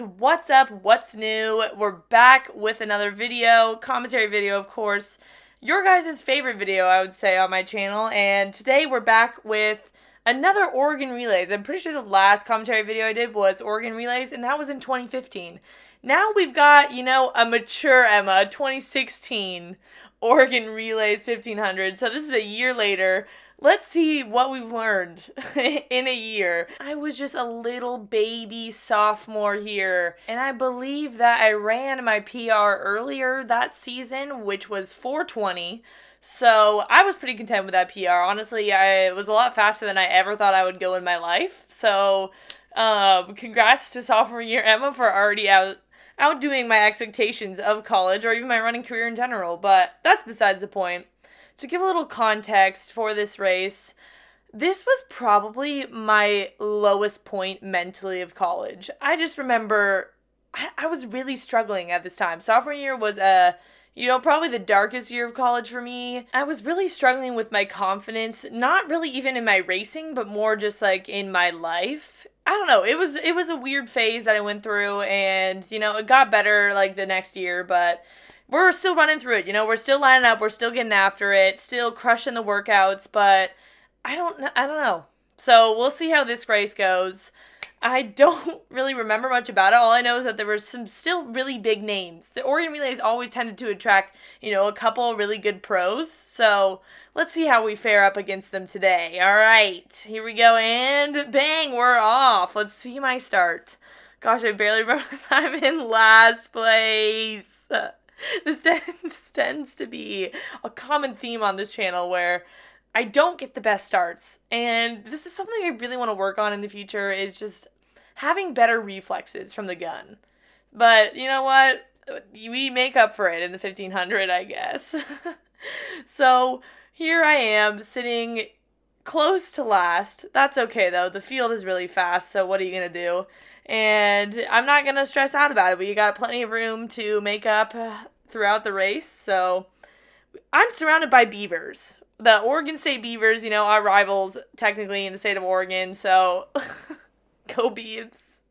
guys, what's up? What's new? We're back with another video, commentary video, of course. Your guys' favorite video, I would say, on my channel. And today we're back with another Oregon Relays. I'm pretty sure the last commentary video I did was Oregon Relays, and that was in 2015. Now we've got, a mature Emma, 2016 Oregon Relays 1500. So this is a year later. Let's see what we've learned in a year. I was just a little baby sophomore here, and I believe that I ran my PR earlier that season, which was 4:20. So I was pretty content with that PR. Honestly, it was a lot faster than I ever thought I would go in my life. So congrats to sophomore year Emma for already outdoing my expectations of college or even my running career in general. But that's besides the point. To give a little context for this race, this was probably my lowest point mentally of college. I just remember I was really struggling at this time. Sophomore year was probably the darkest year of college for me. I was really struggling with my confidence, not really even in my racing, but more just like in my life. I don't know. It was a weird phase that I went through, and it got better like the next year, but we're still running through it, we're still lining up, we're still getting after it, still crushing the workouts, but I don't know. So we'll see how this race goes. I don't really remember much about it. All I know is that there were some still really big names. The Oregon Relays always tended to attract, a couple really good pros. So let's see how we fare up against them today. All right, here we go, and bang, we're off. Let's see my start. Gosh, I barely remember this. I'm in last place. This tends to be a common theme on this channel where I don't get the best starts. And this is something I really want to work on in the future, is just having better reflexes from the gun. But you know what? We make up for it in the 1500, I guess. So here I am sitting close to last. That's okay though. The field is really fast, so what are you going to do? And I'm not going to stress out about it. We got plenty of room to make up throughout the race. So I'm surrounded by beavers. The Oregon State Beavers, our rivals technically in the state of Oregon. So go Beavs.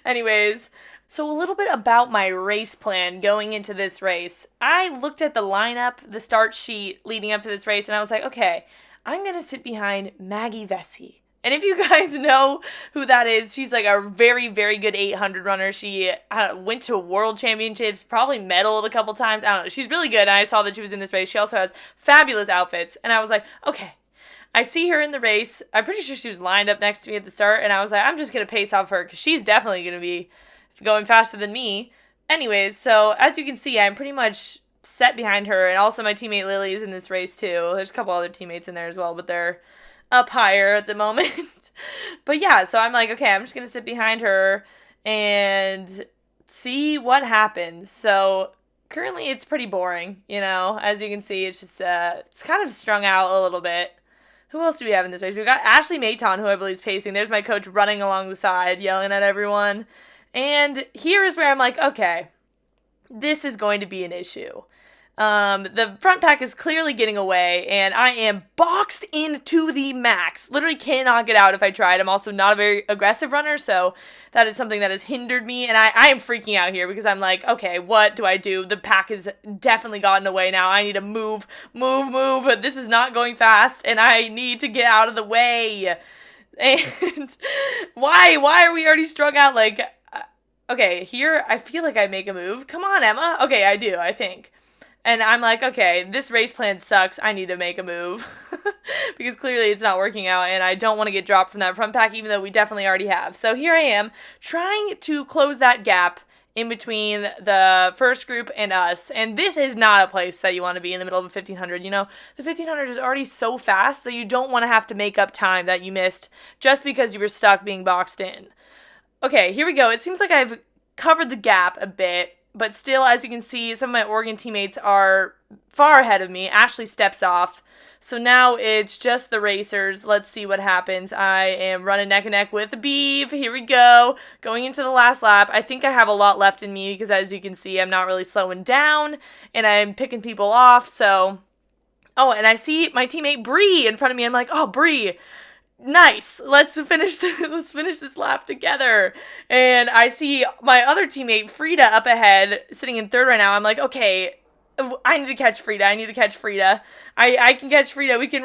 Anyways, so a little bit about my race plan going into this race. I looked at the lineup, the start sheet leading up to this race, and I was like, okay, I'm going to sit behind Maggie Vesey. And if you guys know who that is, she's like a very, very good 800 runner. She went to world championships, probably medaled a couple times. I don't know. She's really good. I saw that she was in this race. She also has fabulous outfits. And I was like, okay, I see her in the race. I'm pretty sure she was lined up next to me at the start. And I was like, I'm just going to pace off her because she's definitely going to be going faster than me. Anyways, so as you can see, I'm pretty much set behind her. And also my teammate Lily is in this race too. There's a couple other teammates in there as well, but they're up higher at the moment. But yeah, so I'm like, okay, I'm just going to sit behind her and see what happens. So currently it's pretty boring, as you can see, it's just, it's kind of strung out a little bit. Who else do we have in this race? We've got Ashley Mayton, who I believe is pacing. There's my coach running along the side, yelling at everyone. And here is where I'm like, okay, this is going to be an issue. The front pack is clearly getting away, and I am boxed into the max. Literally cannot get out if I tried. I'm also not a very aggressive runner, so that is something that has hindered me, and I am freaking out here because I'm like, okay, what do I do? The pack has definitely gotten away now. I need to move. This is not going fast, and I need to get out of the way. And why are we already strung out? Like, okay, here I feel like I make a move. Come on, Emma. Okay, I do, I think. And I'm like, okay, this race plan sucks. I need to make a move because clearly it's not working out, and I don't want to get dropped from that front pack, even though we definitely already have. So here I am trying to close that gap in between the first group and us. And this is not a place that you want to be in the middle of a 1500. The 1500 is already so fast that you don't want to have to make up time that you missed just because you were stuck being boxed in. Okay, here we go. It seems like I've covered the gap a bit. But still, as you can see, some of my Oregon teammates are far ahead of me. Ashley steps off. So now it's just the racers. Let's see what happens. I am running neck and neck with Beeve. Here we go. Going into the last lap. I think I have a lot left in me because, as you can see, I'm not really slowing down. And I'm picking people off. So, oh, and I see my teammate Bree in front of me. I'm like, oh, Bree. nice, let's finish this lap together. And I see my other teammate Frida up ahead, sitting in third right now. I'm like, okay, I need to catch Frida. I can catch Frida. We can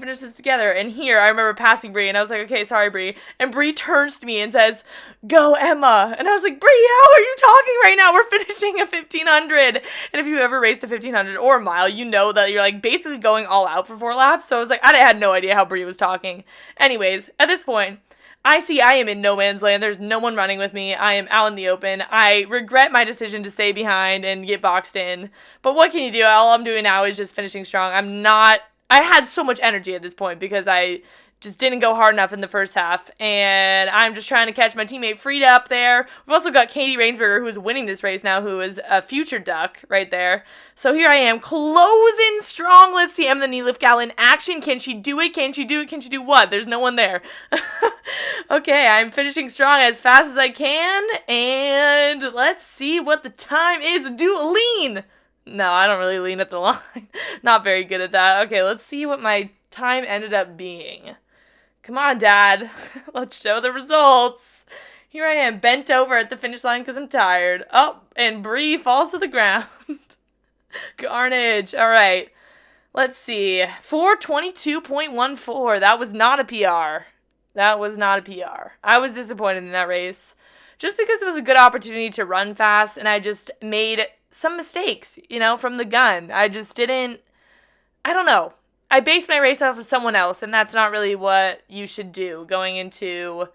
finish this together. And here, I remember passing Bree, and I was like, okay, sorry, Bree. And Bree turns to me and says, go, Emma. And I was like, Bree, how are you talking right now? We're finishing a 1500. And if you ever raced a 1500 or a mile, you know that you're like basically going all out for 4 laps. So I was like, I had no idea how Bree was talking. Anyways, at this point, I am in no man's land. There's no one running with me. I am out in the open. I regret my decision to stay behind and get boxed in. But what can you do? All I'm doing now is just finishing strong. I had so much energy at this point because I just didn't go hard enough in the first half. And I'm just trying to catch my teammate Frida up there. We've also got Katie Rainsberger, who is winning this race now, who is a future duck right there. So here I am, closing strong. Let's see, Emma the knee lift gal in action. Can she do it? Can she do it? Can she do what? There's no one there. Okay, I'm finishing strong as fast as I can. And let's see what the time is. Do a lean. No, I don't really lean at the line. Not very good at that. Okay, let's see what my time ended up being. Come on, Dad. Let's show the results. Here I am, bent over at the finish line because I'm tired. Oh, and Bree falls to the ground. Carnage. All right. Let's see. 4:22.14. That was not a PR. That was not a PR. I was disappointed in that race. Just because it was a good opportunity to run fast, and I just made some mistakes, from the gun. I don't know. I based my race off of someone else, and that's not really what you should do going into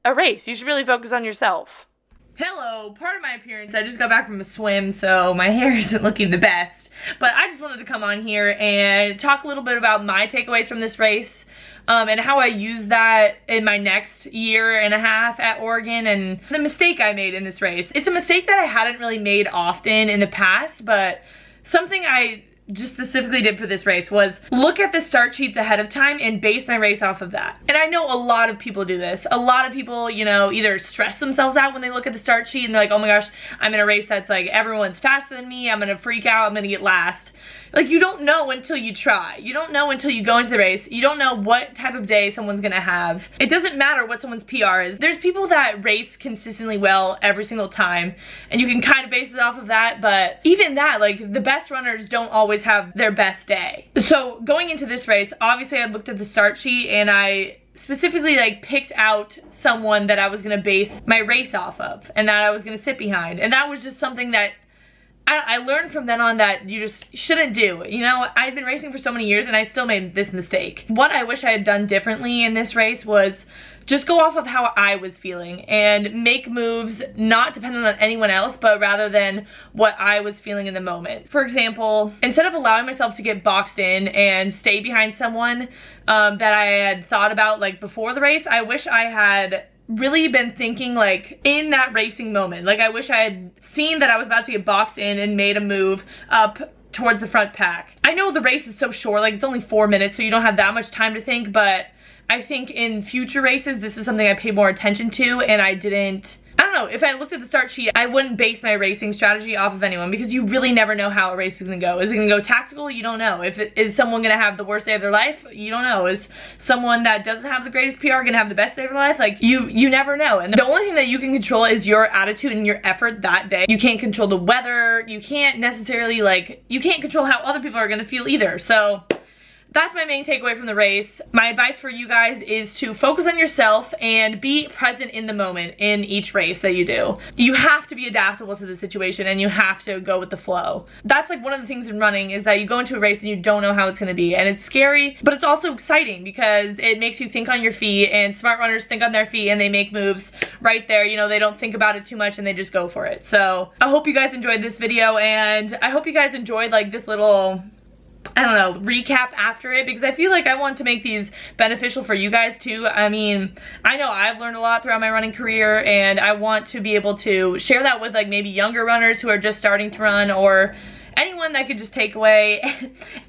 a race. You should really focus on yourself. Hello, part of my appearance, I just got back from a swim, so my hair isn't looking the best. But I just wanted to come on here and talk a little bit about my takeaways from this race. And how I use that in my next year and a half at Oregon, and the mistake I made in this race. It's a mistake that I hadn't really made often in the past, but something I just specifically did for this race was look at the start sheets ahead of time and base my race off of that. And I know a lot of people do this. A lot of people, either stress themselves out when they look at the start sheet and they're like, oh my gosh, I'm in a race that's like everyone's faster than me, I'm gonna freak out, I'm gonna get last. Like, you don't know until you try. You don't know until you go into the race. You don't know what type of day someone's gonna have. It doesn't matter what someone's PR is. There's people that race consistently well every single time, and you can kind of base it off of that, but even that, like, the best runners don't always have their best day. So going into this race, obviously I looked at the start sheet and I specifically picked out someone that I was gonna base my race off of and that I was gonna sit behind. And that was just something that I learned from then on that you just shouldn't do. I've been racing for so many years and I still made this mistake. What I wish I had done differently in this race was just go off of how I was feeling and make moves not dependent on anyone else, but rather than what I was feeling in the moment. For example, instead of allowing myself to get boxed in and stay behind someone that I had thought about before the race, I wish I had really been thinking in that racing moment. I wish I had seen that I was about to get boxed in and made a move up towards the front pack. I know the race is so short, it's only 4 minutes, so you don't have that much time to think, but I think in future races, this is something I pay more attention to, and I don't know, if I looked at the start sheet, I wouldn't base my racing strategy off of anyone because you really never know how a race is gonna go. Is it gonna go tactical? You don't know. Is someone gonna have the worst day of their life? You don't know. Is someone that doesn't have the greatest PR gonna have the best day of their life? You never know. And the only thing that you can control is your attitude and your effort that day. You can't control the weather. You can't necessarily you can't control how other people are gonna feel either. So that's my main takeaway from the race. My advice for you guys is to focus on yourself and be present in the moment in each race that you do. You have to be adaptable to the situation and you have to go with the flow. That's one of the things in running is that you go into a race and you don't know how it's gonna be, and it's scary, but it's also exciting because it makes you think on your feet, and smart runners think on their feet and they make moves right there. They don't think about it too much and they just go for it. So I hope you guys enjoyed this video, and I hope you guys enjoyed this little, I don't know, recap after it, because I feel like I want to make these beneficial for you guys too. I mean, I know I've learned a lot throughout my running career, and I want to be able to share that with maybe younger runners who are just starting to run, or anyone that could just take away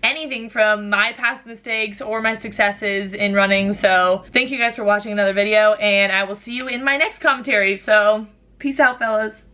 anything from my past mistakes or my successes in running. So thank you guys for watching another video, and I will see you in my next commentary. So peace out, fellas.